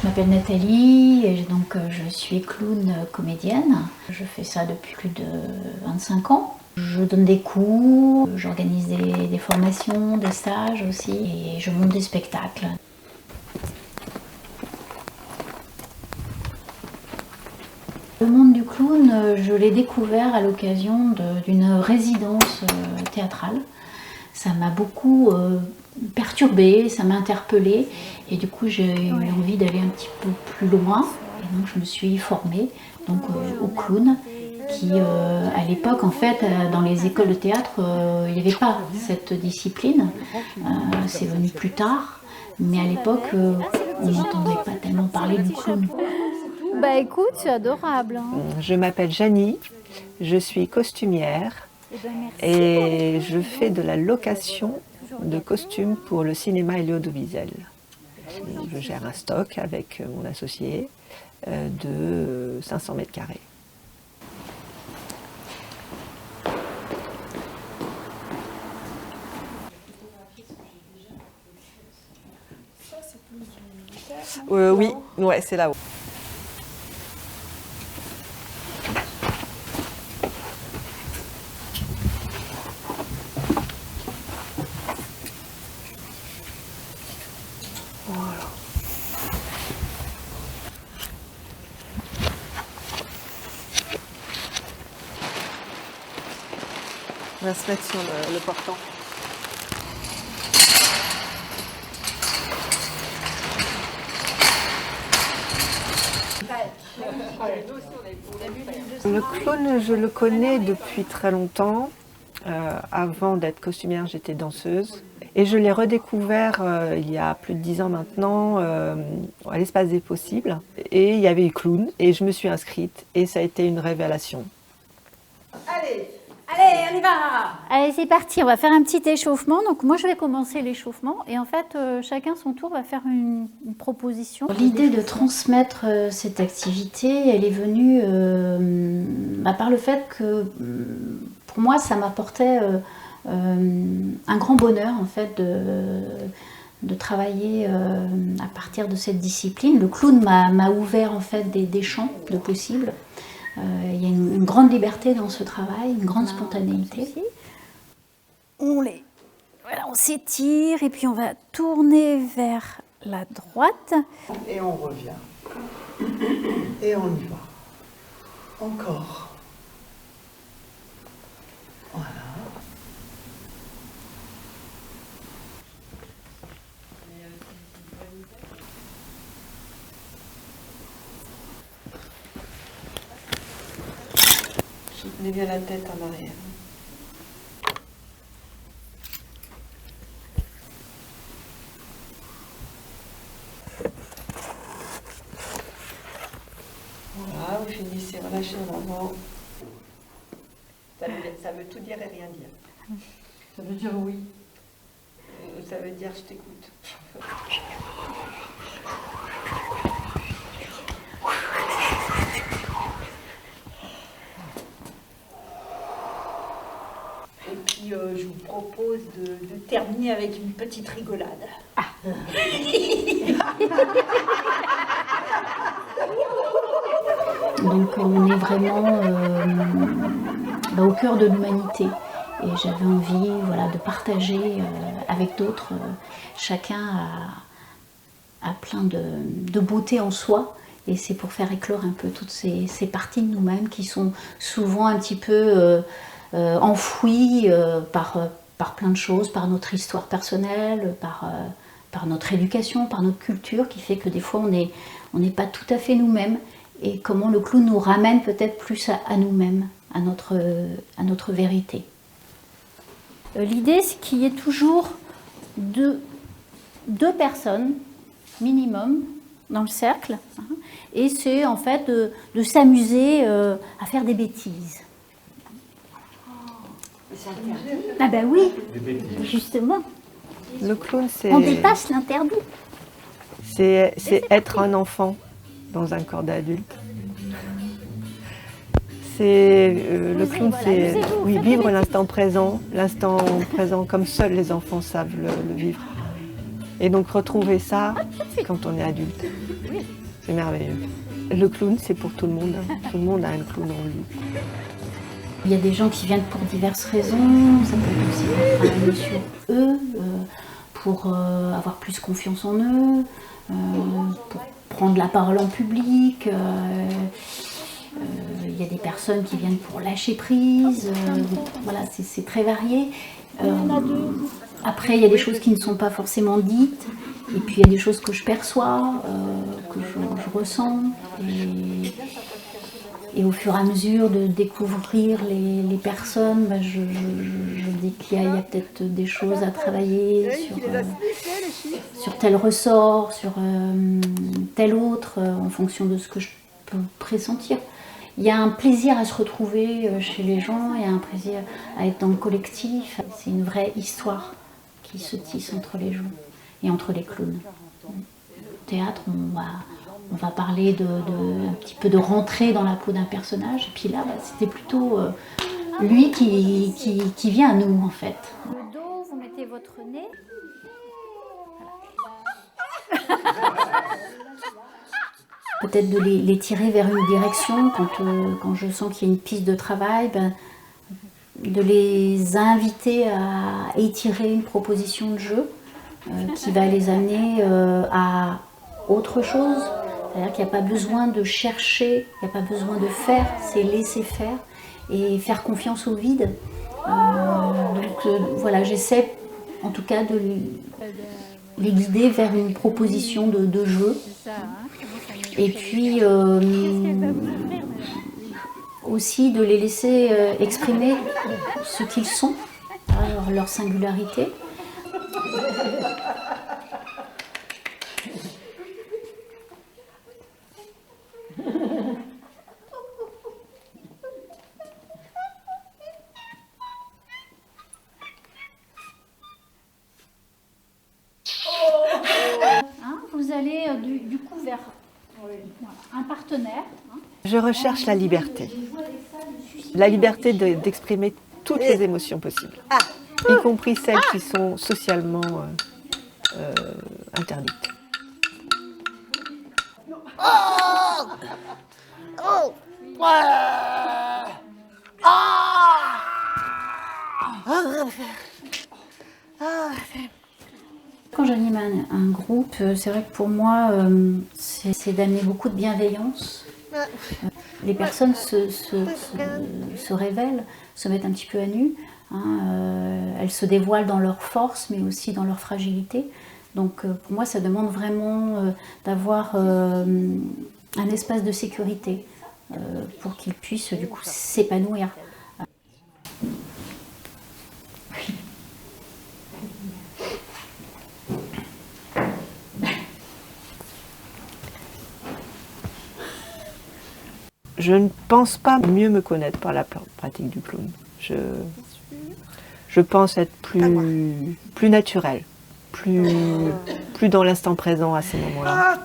Je m'appelle Nathalie et donc je suis clown comédienne. Je fais ça depuis plus de 25 ans. Je donne des cours, j'organise des formations, des stages aussi et je monte des spectacles. Le monde du clown, je l'ai découvert à l'occasion d'une résidence théâtrale. Ça m'a beaucoup perturbée, ça m'a interpellée et du coup j'ai eu envie d'aller un petit peu plus loin. Et donc je me suis formée donc, au clown qui à l'époque en fait dans les écoles de théâtre il n'y avait pas cette discipline. C'est venu plus tard, mais à l'époque on n'entendait pas tellement parler du clown. Bah écoute, c'est adorable. Hein. Je m'appelle Janie, je suis costumière et je fais de la location de costumes pour le cinéma et l'audiovisuel. Je gère un stock avec mon associé de 500 mètres carrés. Oui, ouais, c'est là-haut. On va se mettre sur le portant. Le clown, je le connais depuis très longtemps. Avant d'être costumière, j'étais danseuse. Et je l'ai redécouvert il y a plus de 10 ans maintenant, à l'Espace des Possibles. Et il y avait eu clown, et je me suis inscrite, et ça a été une révélation. Allez, on y va! Allez, c'est parti, on va faire un petit échauffement. Donc moi, je vais commencer l'échauffement et en fait, chacun son tour va faire une proposition. L'idée de transmettre cette activité, elle est venue par le fait que pour moi, ça m'apportait un grand bonheur en fait de travailler à partir de cette discipline. Le clown m'a ouvert en fait des champs de possibles. Il y a une grande liberté dans ce travail, une grande spontanéité. On s'étire et puis on va tourner vers la droite. Et on revient. Et on y va. Encore. Voilà. Soutenez bien la tête en arrière. Voilà, vous finissez, relâchez en avant. Ça veut tout dire et rien dire. Ça veut dire oui. Ça veut dire je t'écoute. Et puis je vous propose de terminer avec une petite rigolade. Ah. Donc on est vraiment au cœur de l'humanité et j'avais envie de partager avec d'autres. Chacun a plein de beauté en soi et c'est pour faire éclore un peu toutes ces parties de nous-mêmes qui sont souvent un petit peu enfouies par plein de choses, par notre histoire personnelle, par notre éducation, par notre culture qui fait que des fois on n'est pas tout à fait nous-mêmes. Et comment le clown nous ramène peut-être plus à nous-mêmes, à notre vérité. L'idée, c'est qu'il y ait toujours deux personnes minimum dans le cercle. Et c'est en fait de s'amuser à faire des bêtises. Ah ben oui, justement. Le clown, c'est... On dépasse l'interdit. C'est être un enfant dans un corps d'adulte. Le clown, c'est vivre l'instant présent comme seuls les enfants savent le vivre. Et donc retrouver ça quand on est adulte. C'est merveilleux. Le clown, c'est pour tout le monde. Tout le monde a un clown en lui. Il y a des gens qui viennent pour diverses raisons. Ça peut être aussi pour travailler sur eux, pour avoir plus confiance en eux, pour prendre la parole en public. Il y a des personnes qui viennent pour lâcher prise. Voilà, c'est très varié. Après, il y a des choses qui ne sont pas forcément dites. Et puis, il y a des choses que je perçois, que je ressens. Et au fur et à mesure de découvrir les personnes, je dis qu'il y a peut-être des choses à travailler sur tel ressort, sur tel autre, en fonction de ce que je peux pressentir. Il y a un plaisir à se retrouver chez les gens, il y a un plaisir à être dans le collectif. C'est une vraie histoire qui se tisse entre les gens et entre les clowns. Au théâtre, on va parler un petit peu de rentrer dans la peau d'un personnage. Et puis là, c'était plutôt lui qui vient à nous, en fait. Le dos, vous mettez votre nez. Peut-être de les tirer vers une direction quand je sens qu'il y a une piste de travail, de les inviter à étirer une proposition de jeu qui va les amener à autre chose. C'est-à-dire qu'il n'y a pas besoin de chercher, il n'y a pas besoin de faire, c'est laisser faire et faire confiance au vide. Voilà, j'essaie en tout cas de les guider vers une proposition de jeu. Et puis aussi de les laisser exprimer ce qu'ils sont, leur singularité. Vous allez du coup vers un partenaire. Je recherche la liberté. La liberté d'exprimer toutes les émotions possibles, y compris celles qui sont socialement interdites. Quand j'anime un groupe, c'est vrai que pour moi, c'est d'amener beaucoup de bienveillance. Les personnes se révèlent, se mettent un petit peu à nu. Elles se dévoilent dans leur force, mais aussi dans leur fragilité. Donc pour moi, ça demande vraiment d'avoir un espace de sécurité pour qu'ils puissent du coup s'épanouir. Je ne pense pas mieux me connaître par la pratique du clown. Je pense être plus naturelle, plus dans l'instant présent à ces moments-là.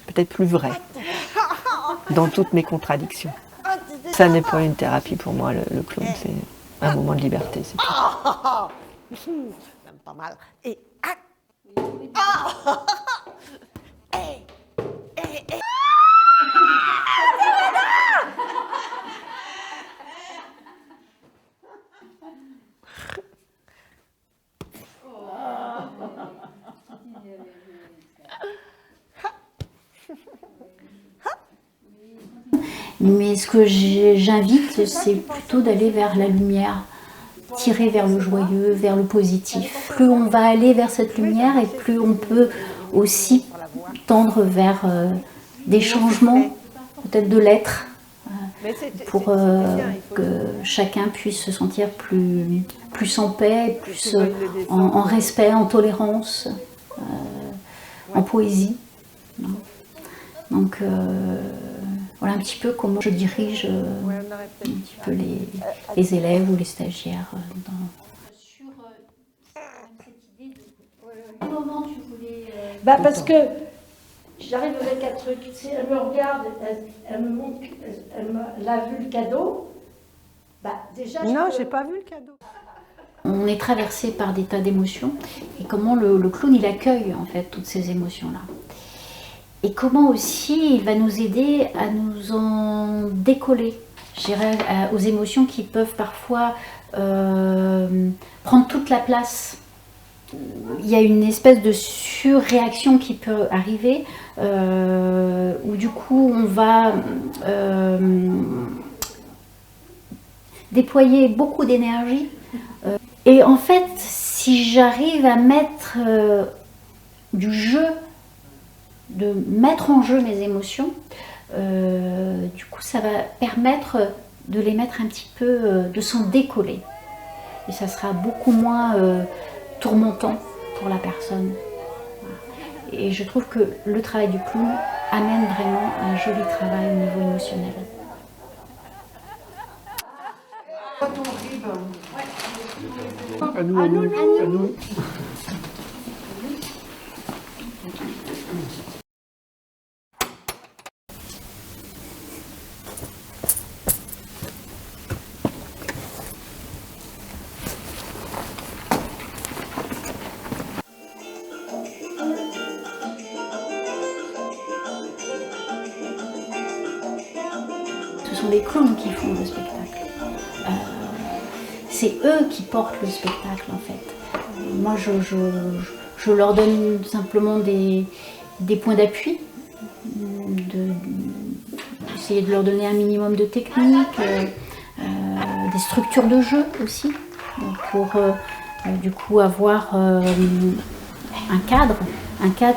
Peut-être plus vraie, dans toutes mes contradictions. Ça n'est pas une thérapie pour moi, le clown, c'est un moment de liberté. C'est tout. Même pas mal. Et Mais ce que j'invite, c'est plutôt d'aller vers la lumière, tirer vers le joyeux, vers le positif. Plus on va aller vers cette lumière et plus on peut aussi tendre vers des changements, peut-être de l'être, pour que chacun puisse se sentir plus en paix, plus en respect, en tolérance, en poésie. Donc voilà un petit peu comment je dirige un petit peu les élèves ou les stagiaires. Sur cette idée de comment tu voulais... Parce que j'arrive avec un truc, si elle me regarde, elle me montre, elle a vu le cadeau, déjà... Non, j'ai pas vu le cadeau. On est traversé par des tas d'émotions et comment le clown il accueille en fait toutes ces émotions-là. et comment aussi il va nous aider à nous en décoller, je dirais, aux émotions qui peuvent parfois prendre toute la place. Il y a une espèce de surréaction qui peut arriver, où du coup on va déployer beaucoup d'énergie. Et en fait, si j'arrive à mettre du jeu, de mettre en jeu mes émotions, du coup ça va permettre de les mettre un petit peu, de s'en décoller. Et ça sera beaucoup moins tourmentant pour la personne. Voilà. Et je trouve que le travail du clown amène vraiment un joli travail au niveau émotionnel. À nous, à nous, à nous. Ce sont les clowns qui font le spectacle. C'est eux qui portent le spectacle en fait. Moi je leur donne simplement des points d'appui, essayer de leur donner un minimum de technique, des structures de jeu aussi, pour du coup avoir un cadre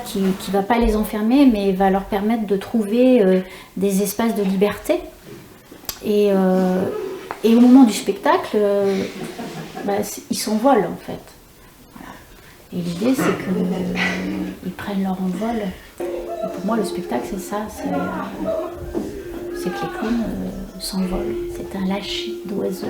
qui ne va pas les enfermer mais va leur permettre de trouver des espaces de liberté. Et au moment du spectacle, ils s'envolent en fait. Voilà. Et l'idée c'est qu'ils prennent leur envol. Et pour moi le spectacle c'est ça, c'est que les clowns s'envolent. C'est un lâcher d'oiseaux.